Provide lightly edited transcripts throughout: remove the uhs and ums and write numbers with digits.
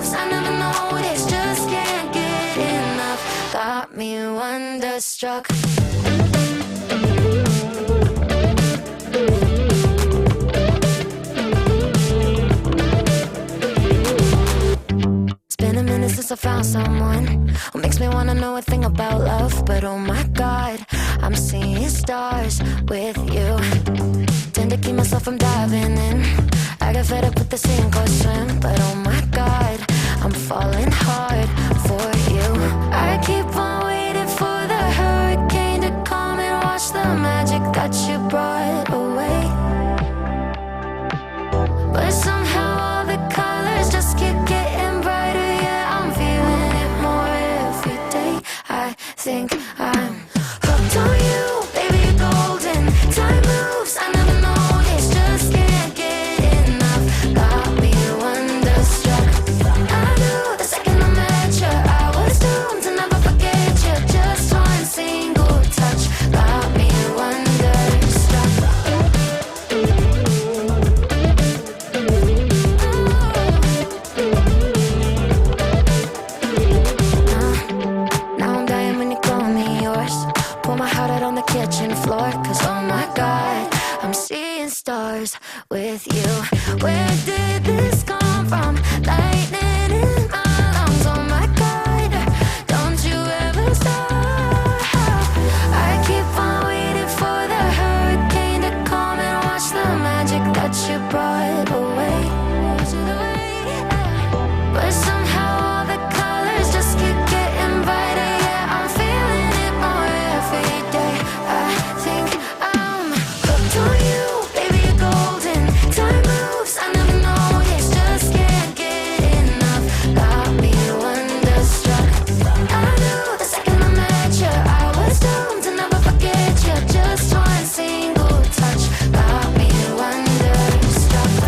moves I never noticed, just can't get enough. Got me wonderstruck. It's been a minute since I found someone who makes me wanna know a thing about love. But oh my God, I'm seeing stars with you. Tend to keep myself from diving in. I got fed up with the sink or swim. But oh my God, I'm falling hard for you. I keep on waiting for the hurricane to come and wash the magic that you brought away. But somehow all the colors just keep getting brighter. Yeah, I'm feeling it more every day. I think I'm hooked on you, baby, you're golden. Time moves, I never noticed, just can't get enough. Got me wonderstruck. I knew the second I met you, I was doomed to never forget you. Just one single touch got me wonderstruck. Now I'm dying when you call me yours. Pour my heart out on the kitchen floor. Cause oh my God, I'm seeing stars with you. Where did this come from? Lightning in my lungs. Oh my God, don't you ever stop. I keep on waiting for the hurricane to come and wash the magic that you brought away. But somehow all the colors just keep getting brighter. Yeah, I'm feeling it more every day. I think I'm hooked on you, baby, you're golden. Time moves, I never noticed, just can't get enough. Got me wonderstruck. I knew the second I met you, I was doomed to never forget you. Just one single touch got me wonderstruck.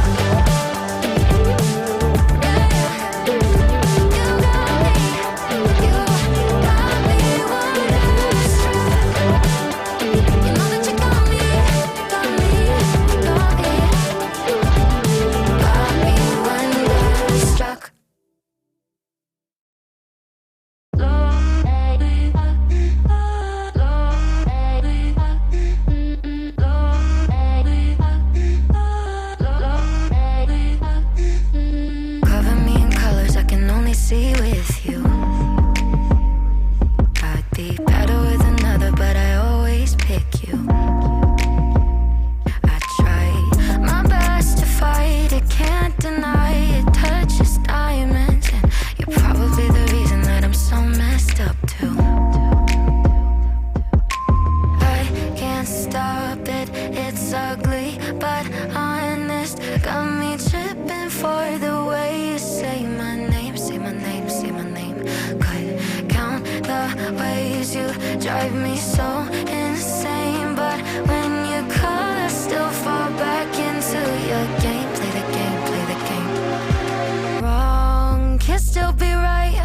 Cover me in colors I can only see with you. I'd be better with another, but I always pick you. I try my best to fight it, can't deny it. Touches diamonds, and you're probably the reason that I'm so messed up too. I can't stop it, it's ugly but honest. Got me tripping for the way you say my name, say my name, say my name. Could count the ways you drive me so insane, but when you call I still fall back into your game. Play the game, play the game. Wrong can still be right.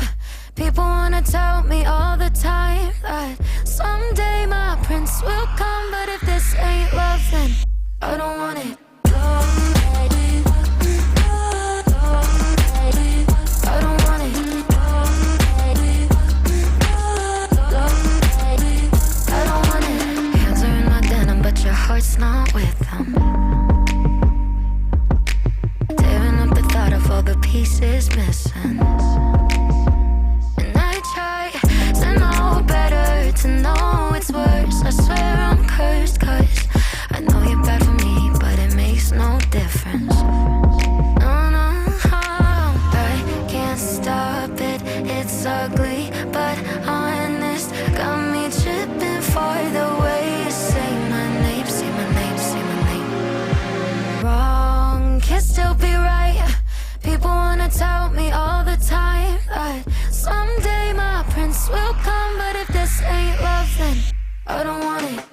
People wanna tell me all the time that someday my prince will come, but if this ain't love then I don't want it. I don't want it. I don't want it. Hands are in my denim, but your heart's not with them. Tearing up the thought of all the pieces missing. And I try to know better, to know it's worse. I swear I'm cursed, cause I know you're bad for me, but it makes no difference. No, no, I can't stop it, it's ugly but honest. Got me tripping for the way you say my name, say my name, say my name. Wrong can still be right. People wanna tell me all the time that someday my prince will come, but if this ain't love then I don't want it.